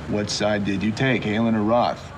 What side did you take, Halen or Roth?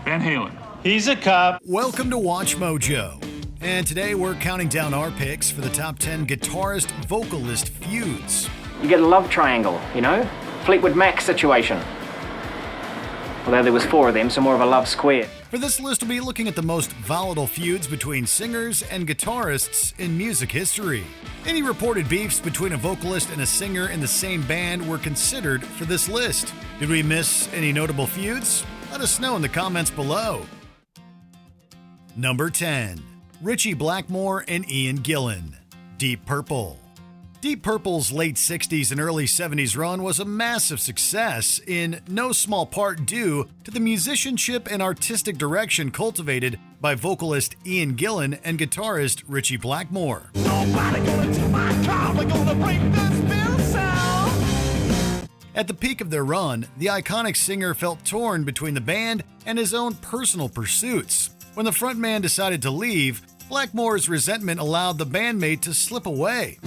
Van Halen. He's a cop. Welcome to Watch Mojo. And today we're counting down our picks for the top 10 guitarist vocalist feuds. You get a love triangle, you know? Fleetwood Mac situation. Although there was 4 of them, so more of a love square. For this list, we'll be looking at the most volatile feuds between singers and guitarists in music history. Any reported beefs between a vocalist and a singer in the same band were considered for this list. Did we miss any notable feuds? Let us know in the comments below. Number 10. Ritchie Blackmore and Ian Gillan. Deep Purple. Deep Purple's late 60s and early 70s run was a massive success, in no small part due to the musicianship and artistic direction cultivated by vocalist Ian Gillan and guitarist Ritchie Blackmore. At the peak of their run, the iconic singer felt torn between the band and his own personal pursuits. When the frontman decided to leave, Blackmore's resentment allowed the bandmate to slip away.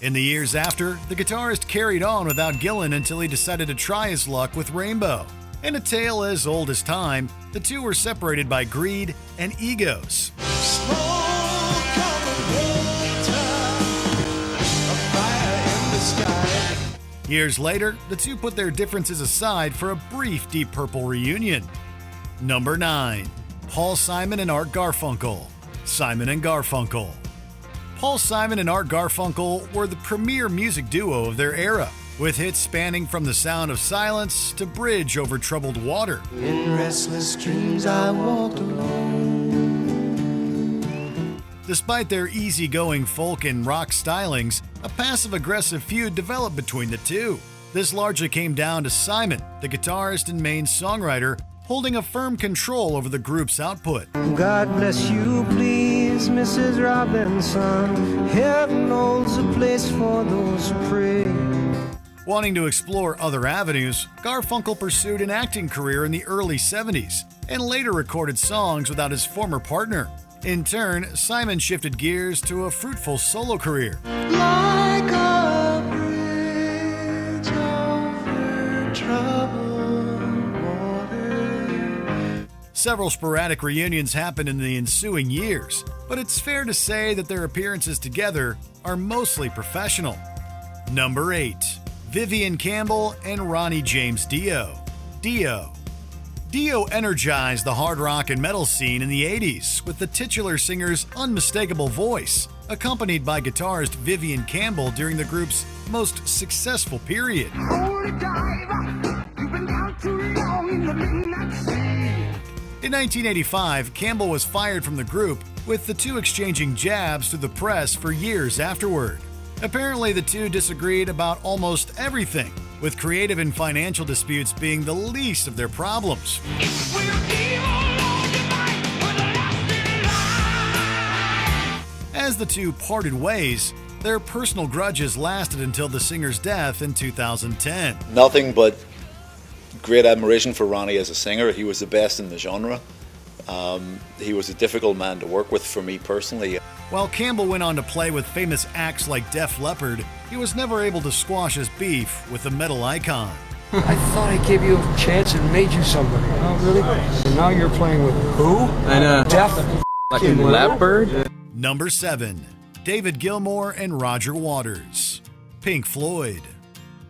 In the years after, the guitarist carried on without Gillan until he decided to try his luck with Rainbow. In a tale as old as time, the two were separated by greed and egos. Years later, the two put their differences aside for a brief Deep Purple reunion. Number 9. Paul Simon and Art Garfunkel. Simon and Garfunkel. Paul Simon and Art Garfunkel were the premier music duo of their era, with hits spanning from The Sound of Silence to Bridge Over Troubled Water. In restless dreams I walked alone. Despite their easygoing folk and rock stylings, a passive-aggressive feud developed between the two. This largely came down to Simon, the guitarist and main songwriter, holding a firm control over the group's output. God bless you, please, Mrs. Robinson. Heaven holds a place for those who pray. Wanting to explore other avenues, Garfunkel pursued an acting career in the early 70s and later recorded songs without his former partner. In turn, Simon shifted gears to a fruitful solo career. Like a bridge over troubled water. Several sporadic reunions happened in the ensuing years, but it's fair to say that their appearances together are mostly professional. Number 8. Vivian Campbell and Ronnie James Dio. Dio. Dio energized the hard rock and metal scene in the 80s with the titular singer's unmistakable voice, accompanied by guitarist Vivian Campbell during the group's most successful period. In 1985, Campbell was fired from the group, with the two exchanging jabs through the press for years afterward. Apparently, the two disagreed about almost everything, with creative and financial disputes being the least of their problems. As the two parted ways, their personal grudges lasted until the singer's death in 2010. Nothing but great admiration for Ronnie as a singer. He was the best in the genre. He was a difficult man to work with for me personally. While Campbell went on to play with famous acts like Def Leppard, he was never able to squash his beef with the metal icon. I thought I gave you a chance and made you somebody. Oh, really? So now you're playing with who? And Def Leppard? Number 7. David Gilmour and Roger Waters. Pink Floyd.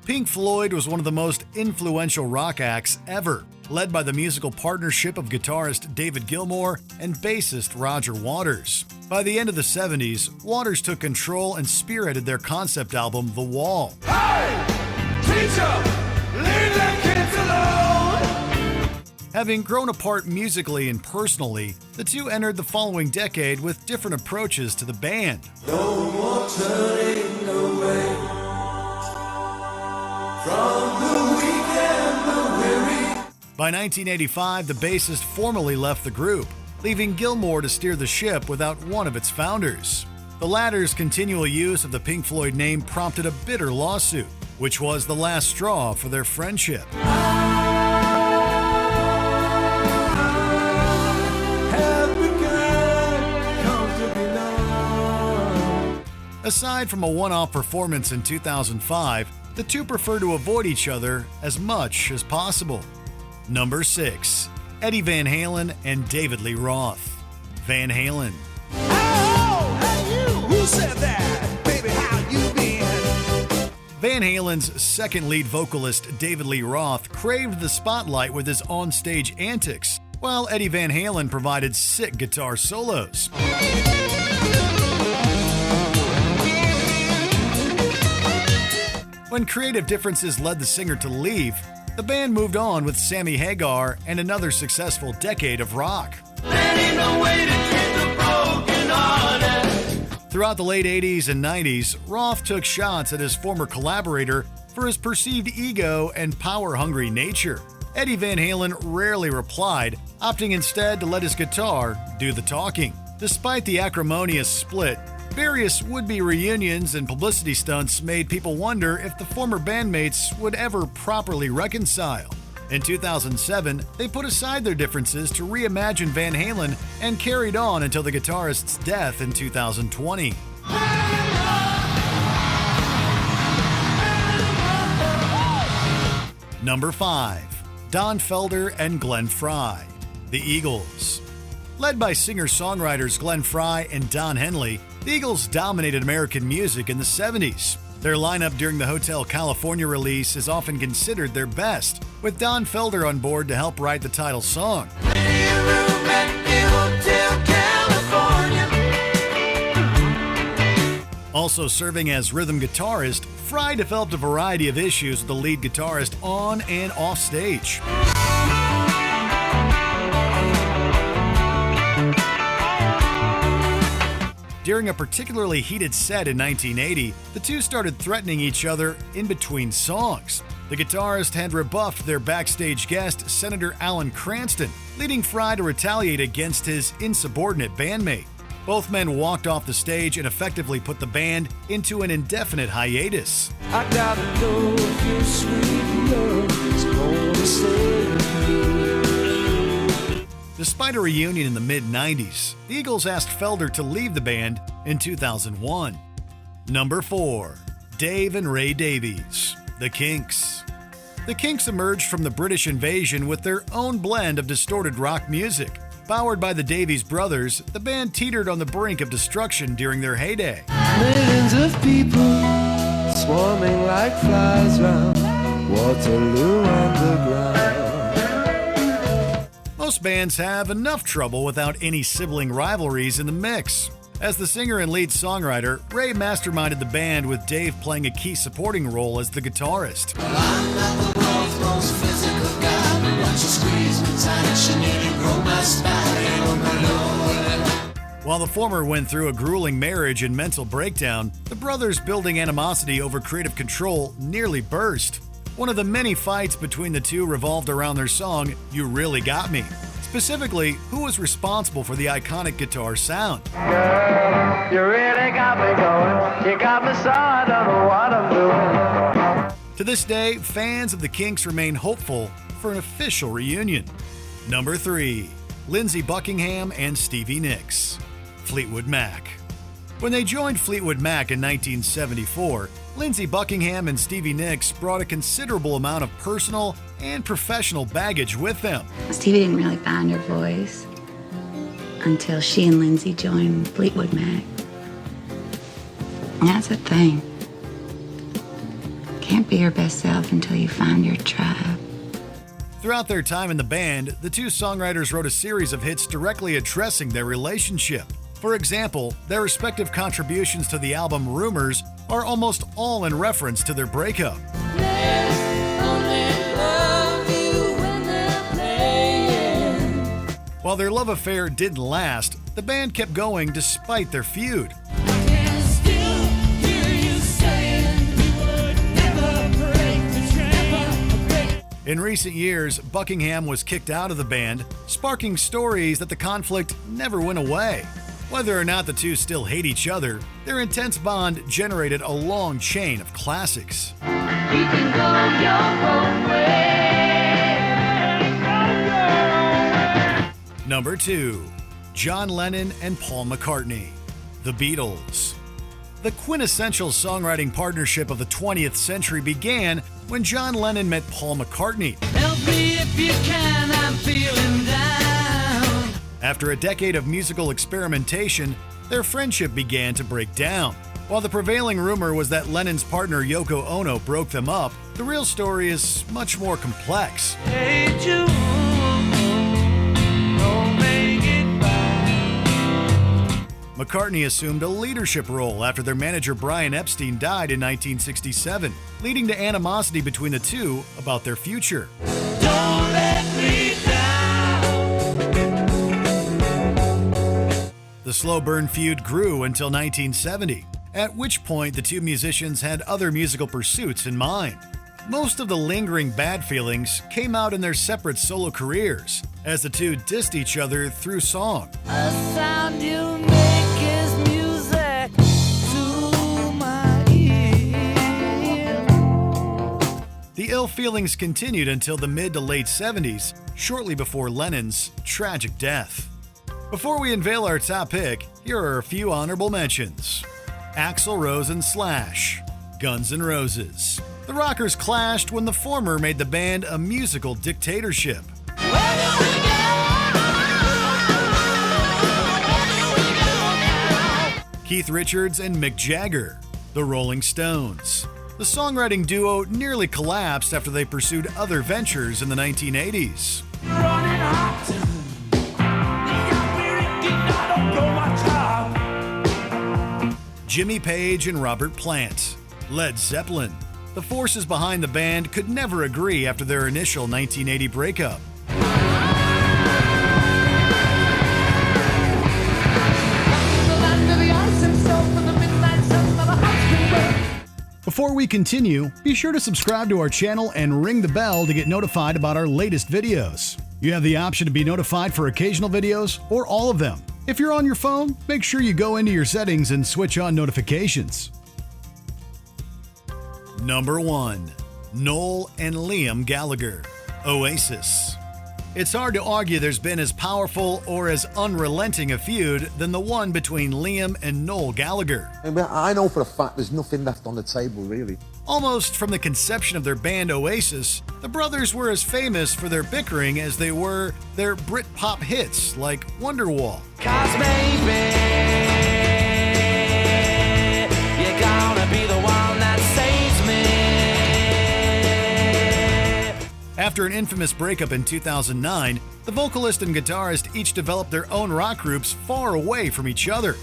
Pink Floyd was one of the most influential rock acts ever, led by the musical partnership of guitarist David Gilmour and bassist Roger Waters. By the end of the 70s, Waters took control and spearheaded their concept album, The Wall. Hey, teacher, leave them kids alone. Having grown apart musically and personally, the two entered the following decade with different approaches to the band. No more turning away from the weak and the weary. By 1985, the bassist formally left the group, leaving Gilmour to steer the ship without one of its founders. The latter's continual use of the Pink Floyd name prompted a bitter lawsuit, which was the last straw for their friendship. Aside from a one-off performance in 2005, the two prefer to avoid each other as much as possible. Number 6. Eddie Van Halen and David Lee Roth. Van Halen. Who said that? Baby, how you been? Van Halen's second lead vocalist, David Lee Roth, craved the spotlight with his on-stage antics, while Eddie Van Halen provided sick guitar solos. When creative differences led the singer to leave, the band moved on with Sammy Hagar and another successful decade of rock. Throughout the late 80s and 90s, Roth took shots at his former collaborator for his perceived ego and power-hungry nature. Eddie Van Halen rarely replied, opting instead to let his guitar do the talking. Despite the acrimonious split, various would-be reunions and publicity stunts made people wonder if the former bandmates would ever properly reconcile. In 2007, they put aside their differences to reimagine Van Halen and carried on until the guitarist's death in 2020. Number 5. Don Felder and Glenn Frey. The Eagles. Led by singer-songwriters Glenn Frey and Don Henley, the Eagles dominated American music in the 70s. Their lineup during the Hotel California release is often considered their best, with Don Felder on board to help write the title song. Also serving as rhythm guitarist, Frey developed a variety of issues with the lead guitarist on and off stage. During a particularly heated set in 1980, the two started threatening each other in between songs. The guitarist had rebuffed their backstage guest, Senator Alan Cranston, leading Frey to retaliate against his insubordinate bandmate. Both men walked off the stage and effectively put the band into an indefinite hiatus. I gotta know if your sweet love is gonna save me. Despite a reunion in the mid-90s, the Eagles asked Felder to leave the band in 2001. Number 4. Dave and Ray Davies. The Kinks. The Kinks emerged from the British invasion with their own blend of distorted rock music. Powered by the Davies brothers, the band teetered on the brink of destruction during their heyday. Millions of people swarming like flies round Waterloo Underground. Most bands have enough trouble without any sibling rivalries in the mix. As the singer and lead songwriter, Ray masterminded the band with Dave playing a key supporting role as the guitarist. Well, I'm not the world's most physical guy, but once you squeeze me tight, you need to grow my spine on my lower. While the former went through a grueling marriage and mental breakdown, the brothers' building animosity over creative control nearly burst. One of the many fights between the two revolved around their song, You Really Got Me. Specifically, who was responsible for the iconic guitar sound. Girl, you really got me going. You got me so I don't know what I'm doing. To this day, fans of the Kinks remain hopeful for an official reunion. Number 3. Lindsey Buckingham and Stevie Nicks. Fleetwood Mac. When they joined Fleetwood Mac in 1974, Lindsey Buckingham and Stevie Nicks brought a considerable amount of personal and professional baggage with them. Stevie didn't really find her voice until she and Lindsey joined Fleetwood Mac. And that's the thing. Can't be your best self until you find your tribe. Throughout their time in the band, the two songwriters wrote a series of hits directly addressing their relationship. For example, their respective contributions to the album Rumors are almost all in reference to their breakup. While their love affair didn't last, the band kept going despite their feud. In recent years, Buckingham was kicked out of the band, sparking stories that the conflict never went away. Whether or not the two still hate each other, their intense bond generated a long chain of classics. You can go your own way. Number 2. John Lennon and Paul McCartney. The Beatles. The quintessential songwriting partnership of the 20th century began when John Lennon met Paul McCartney. Help me if you can, I'm feeling down. After a decade of musical experimentation, their friendship began to break down. While the prevailing rumor was that Lennon's partner Yoko Ono broke them up, the real story is much more complex. Hey Jude, don't make it back. McCartney assumed a leadership role after their manager Brian Epstein died in 1967, leading to animosity between the two about their future. Don't let me down. The slow burn feud grew until 1970, at which point the two musicians had other musical pursuits in mind. Most of the lingering bad feelings came out in their separate solo careers, as the two dissed each other through song. The sound you make is music to my ear. The ill feelings continued until the mid to late 70s, shortly before Lennon's tragic death. Before we unveil our top pick, here are a few honorable mentions. Axl Rose and Slash, Guns N' Roses. The rockers clashed when the former made the band a musical dictatorship. Keith Richards and Mick Jagger, The Rolling Stones. The songwriting duo nearly collapsed after they pursued other ventures in the 1980s. Running hot. You got me Ricky, I don't know my job. Jimmy Page and Robert Plant, Led Zeppelin. The forces behind the band could never agree after their initial 1980 breakup. Before we continue, be sure to subscribe to our channel and ring the bell to get notified about our latest videos. You have the option to be notified for occasional videos or all of them. If you're on your phone, make sure you go into your settings and switch on notifications. Number 1. Noel and Liam Gallagher, Oasis. It's hard to argue there's been as powerful or as unrelenting a feud than the one between Liam and Noel Gallagher. I know for a fact there's nothing left on the table, really. Almost from the conception of their band Oasis, the brothers were as famous for their bickering as they were their Britpop hits like Wonderwall. 'Cause maybe you're gonna be the one that saves me. After an infamous breakup in 2009, the vocalist and guitarist each developed their own rock groups far away from each other.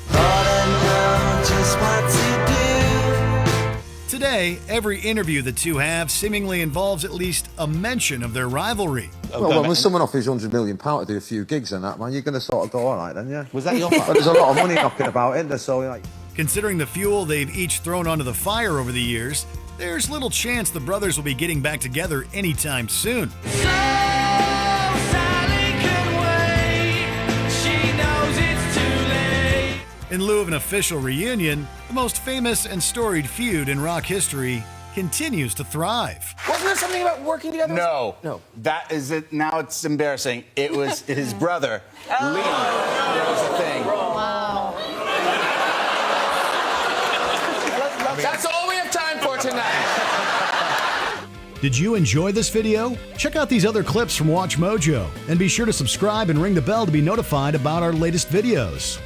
Today, every interview the two have seemingly involves at least a mention of their rivalry. Well, when someone offers £100 million to do a few gigs and that, man, you're going to sort of go, all right then, yeah. Was that your fault? But there's a lot of money knocking about, isn't there? So, like... Considering the fuel they've each thrown onto the fire over the years, there's little chance the brothers will be getting back together anytime soon. So Sally can wait. She knows it's too late. In lieu of an official reunion, the most famous and storied feud in rock history continues to thrive. Wasn't there something about working together? No. No. That is it. Now it's embarrassing. It was his brother, Liam. There was a thing. Wow. That's all we have time for tonight. Did you enjoy this video? Check out these other clips from WatchMojo, and be sure to subscribe and ring the bell to be notified about our latest videos.